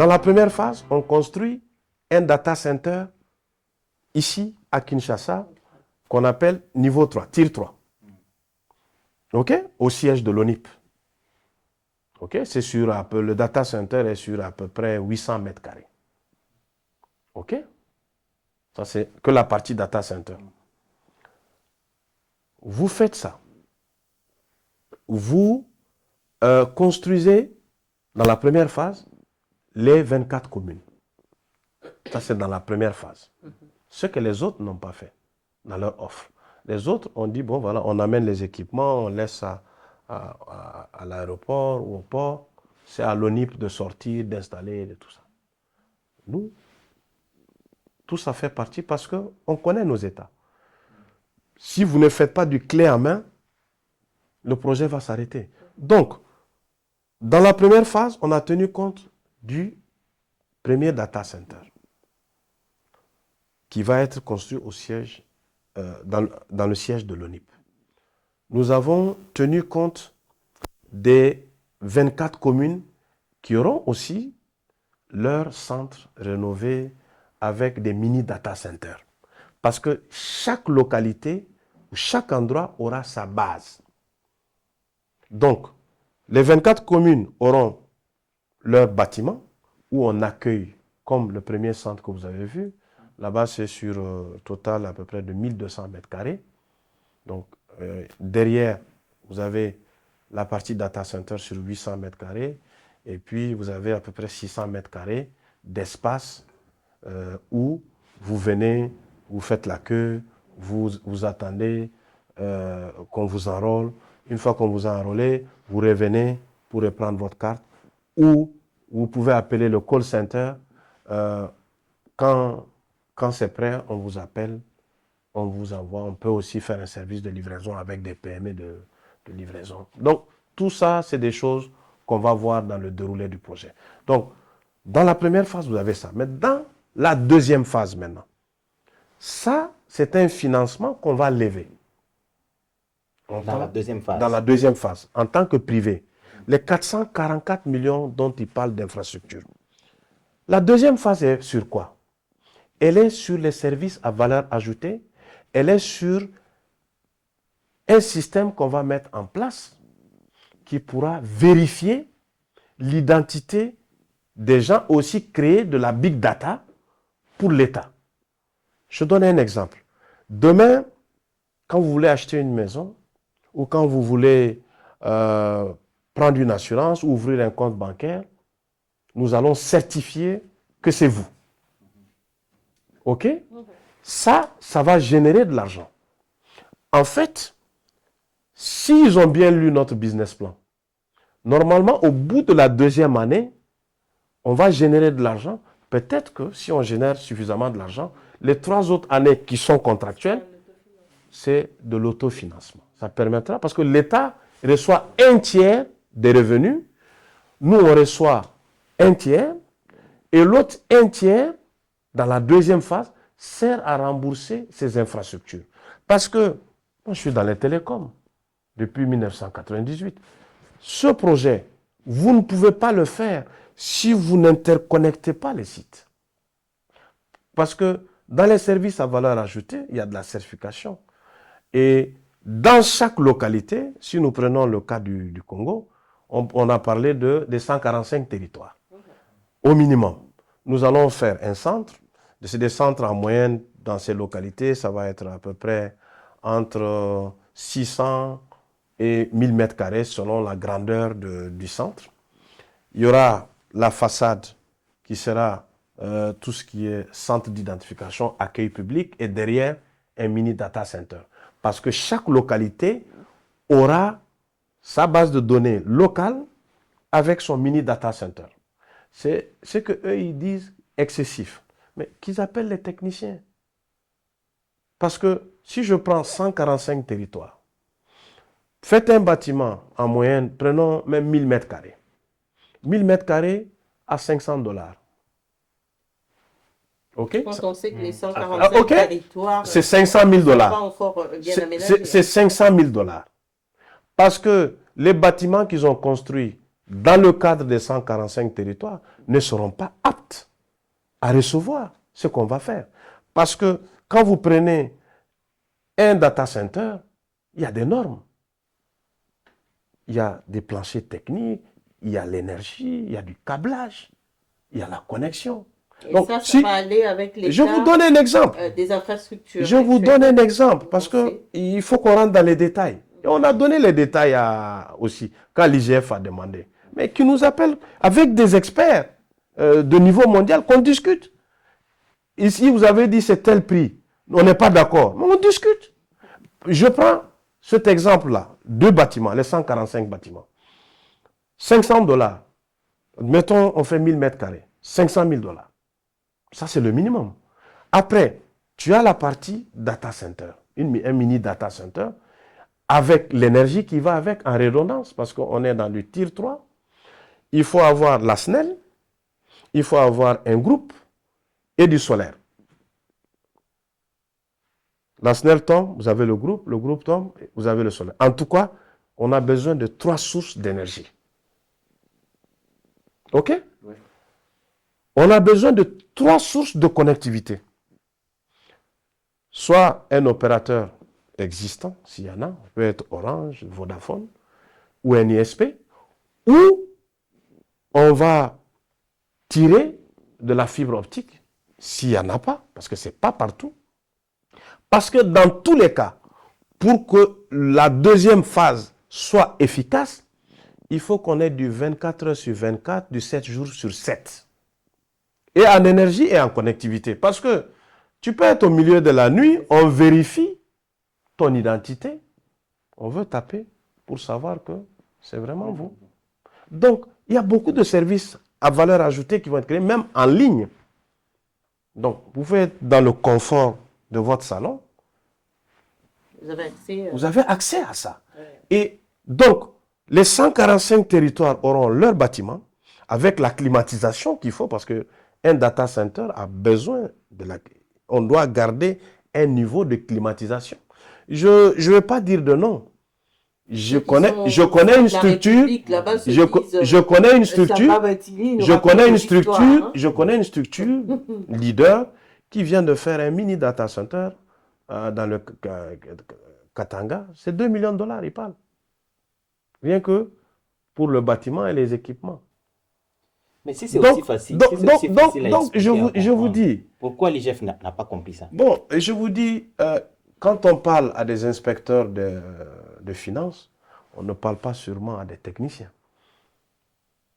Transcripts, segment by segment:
Dans la première phase, on construit un data center ici à Kinshasa qu'on appelle niveau 3, tier 3. OK? Au siège de l'ONIP. OK? C'est sur le data center est sur à peu près 800 mètres carrés. OK? Ça, c'est que la partie data center. Vous faites ça. Vous construisez dans la première phase les 24 communes. Ça, c'est dans la première phase. Ce que les autres n'ont pas fait dans leur offre. Les autres ont dit, bon, voilà, on amène les équipements, on laisse ça à l'aéroport ou au port. C'est à l'ONIP de sortir, d'installer et tout ça. Nous, tout ça fait partie parce qu'on connaît nos États. Si vous ne faites pas du clé en main, le projet va s'arrêter. Donc, dans la première phase, on a tenu compte du premier data center qui va être construit au siège, dans le siège de l'ONIP. Nous avons tenu compte des 24 communes qui auront aussi leur centre rénové avec des mini data centers. Parce que chaque localité, chaque endroit aura sa base. Donc, les 24 communes auront leur bâtiment où on accueille, comme le premier centre que vous avez vu. Là-bas, c'est sur total à peu près de 1200 mètres carrés. Donc, derrière, vous avez la partie data center sur 800 mètres carrés. Et puis, vous avez à peu près 600 mètres carrés d'espace où vous venez, vous faites la queue, vous attendez qu'on vous enrôle. Une fois qu'on vous a enrôlé, vous revenez pour reprendre votre carte. Ou vous pouvez appeler le call center. Quand c'est prêt, on vous appelle, on vous envoie. On peut aussi faire un service de livraison avec des PME de livraison. Donc, tout ça, c'est des choses qu'on va voir dans le déroulé du projet. Donc, dans la première phase, vous avez ça. Mais dans la deuxième phase maintenant, ça, c'est un financement qu'on va lever. Dans la deuxième phase. Dans la deuxième phase, en tant que privé. Les 444 millions dont il parle d'infrastructure. La deuxième phase est sur quoi? Elle est sur les services à valeur ajoutée. Elle est sur un système qu'on va mettre en place qui pourra vérifier l'identité des gens, aussi créer de la big data pour l'État. Je donne un exemple. Demain, quand vous voulez acheter une maison ou quand vous voulez prendre une assurance ou ouvrir un compte bancaire, nous allons certifier que c'est vous. OK? Ça va générer de l'argent. En fait, s'ils ont bien lu notre business plan, normalement, au bout de la deuxième année, on va générer de l'argent. Peut-être que si on génère suffisamment de l'argent, les 3 autres années qui sont contractuelles, c'est de l'autofinancement. Ça permettra, parce que l'État reçoit 1/3 des revenus, nous on reçoit 1/3, et l'autre 1/3, dans la deuxième phase, sert à rembourser ces infrastructures. Parce que, moi je suis dans les télécoms depuis 1998. Ce projet, vous ne pouvez pas le faire si vous n'interconnectez pas les sites. Parce que dans les services à valeur ajoutée, il y a de la certification. Et dans chaque localité, si nous prenons le cas du Congo, on a parlé des 145 territoires, au minimum. Nous allons faire un centre. C'est des centres en moyenne dans ces localités, ça va être à peu près entre 600 et 1000 mètres carrés selon la grandeur du centre. Il y aura la façade qui sera tout ce qui est centre d'identification, accueil public, et derrière un mini data center. Parce que chaque localité aura sa base de données locale avec son mini data center. C'est ce qu'eux ils disent excessif, mais qu'ils appellent les techniciens. Parce que si je prends 145 territoires, faites un bâtiment en moyenne, prenons même 1000 mètres carrés. 1000 mètres carrés à $500. OK? Quand on sait que les 145 territoires, c'est $500 000. Pas encore bien aménagés. C'est $500 000. Parce que les bâtiments qu'ils ont construits dans le cadre des 145 territoires ne seront pas aptes à recevoir ce qu'on va faire. Parce que quand vous prenez un data center, il y a des normes. Il y a des planchers techniques, il y a l'énergie, il y a du câblage, il y a la connexion. Et donc, ça va aller avec les je vous donne un exemple. Des infrastructures. Je vous donne un exemple parce qu'il faut qu'on rentre dans les détails. Et on a donné les détails aussi quand l'IGF a demandé. Mais qui nous appelle avec des experts de niveau mondial qu'on discute. Ici, vous avez dit c'est tel prix. On n'est pas d'accord. Mais on discute. Je prends cet exemple-là. 2 bâtiments, les 145 bâtiments. $500. Mettons, on fait 1000 mètres carrés. $500,000. Ça, c'est le minimum. Après, tu as la partie data center, un mini data center, avec l'énergie qui va avec en redondance, parce qu'on est dans le tier 3. Il faut avoir la SNEL, il faut avoir un groupe et du solaire. La SNEL tombe, vous avez le groupe tombe, vous avez le solaire. En tout cas, on a besoin de 3 sources d'énergie. OK? Oui. On a besoin de 3 sources de connectivité. Soit un opérateur existant, s'il y en a, peut être Orange, Vodafone, ou un ISP, ou on va tirer de la fibre optique, s'il n'y en a pas, parce que ce n'est pas partout. Parce que dans tous les cas, pour que la deuxième phase soit efficace, il faut qu'on ait du 24 heures sur 24, du 7 jours sur 7. Et en énergie et en connectivité. Parce que tu peux être au milieu de la nuit, on vérifie ton identité, on veut taper pour savoir que c'est vraiment vous. Donc, il y a beaucoup de services à valeur ajoutée qui vont être créés, même en ligne. Donc, vous pouvez être dans le confort de votre salon. Vous avez accès à ça. Ouais. Et donc, les 145 territoires auront leur bâtiment avec la climatisation qu'il faut parce qu'un data center a besoin de la... On doit garder un niveau de climatisation. Je ne vais pas dire de non. Je connais une structure. Je connais une structure leader qui vient de faire un mini data center dans le Katanga. C'est $2 millions, il parle. Rien que pour le bâtiment et les équipements. Mais si c'est aussi facile, je vous dis. Pourquoi l'IGF n'a pas compris ça? Bon, je vous dis, quand on parle à des inspecteurs de finances, on ne parle pas sûrement à des techniciens.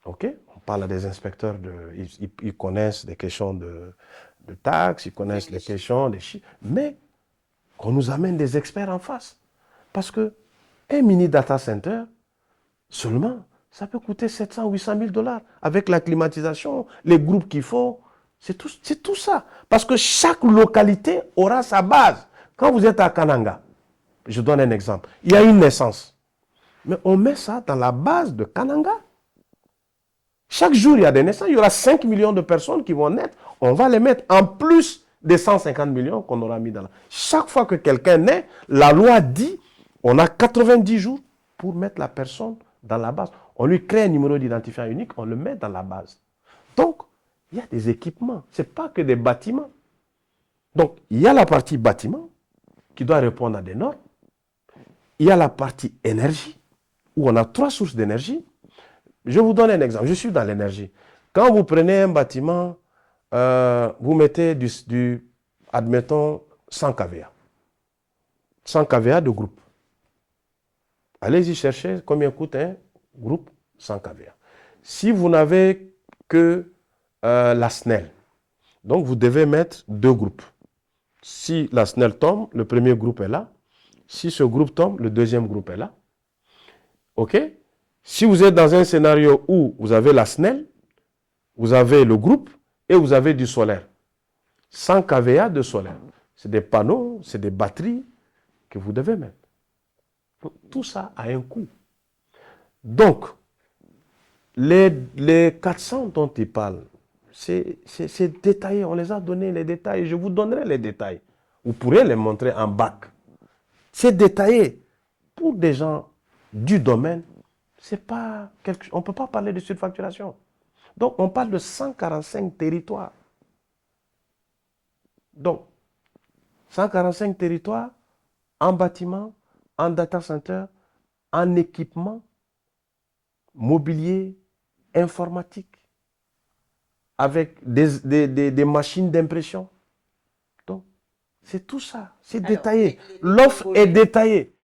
OK? On parle à des inspecteurs, ils connaissent des questions de taxes, ils connaissent les questions des chiffres, mais qu'on nous amène des experts en face. Parce que un mini data center, seulement, ça peut coûter 700 ou 800 000 $. Avec la climatisation, les groupes qu'il faut, c'est tout ça. Parce que chaque localité aura sa base. Quand vous êtes à Kananga, je donne un exemple, il y a une naissance. Mais on met ça dans la base de Kananga. Chaque jour, il y a des naissances. Il y aura 5 millions de personnes qui vont naître. On va les mettre en plus des 150 millions qu'on aura mis dans la... Chaque fois que quelqu'un naît, la loi dit on a 90 jours pour mettre la personne dans la base. On lui crée un numéro d'identifiant unique, on le met dans la base. Donc, il y a des équipements. Ce n'est pas que des bâtiments. Donc, il y a la partie bâtiment qui doit répondre à des normes. Il y a la partie énergie, où on a 3 sources d'énergie. Je vous donne un exemple. Je suis dans l'énergie. Quand vous prenez un bâtiment, vous mettez admettons, 100 kVA. 100 kVA de groupe. Allez-y chercher combien coûte un groupe 100 kVA. Si vous n'avez que la SNEL, donc vous devez mettre 2 groupes. Si la SNEL tombe, le premier groupe est là. Si ce groupe tombe, le deuxième groupe est là. OK? Si vous êtes dans un scénario où vous avez la SNEL, vous avez le groupe et vous avez du solaire. 100 kVA de solaire. C'est des panneaux, c'est des batteries que vous devez mettre. Tout ça a un coût. Donc, les 400 dont il parle, c'est détaillé. On les a donné les détails. Je vous donnerai les détails. Vous pourrez les montrer en bac. C'est détaillé. Pour des gens du domaine, c'est pas on ne peut pas parler de surfacturation. Donc, on parle de 145 territoires. Donc, 145 territoires en bâtiment, en data center, en équipement, mobilier, informatique, avec des machines d'impression. Donc, c'est tout ça, c'est détaillé. L'offre est détaillée.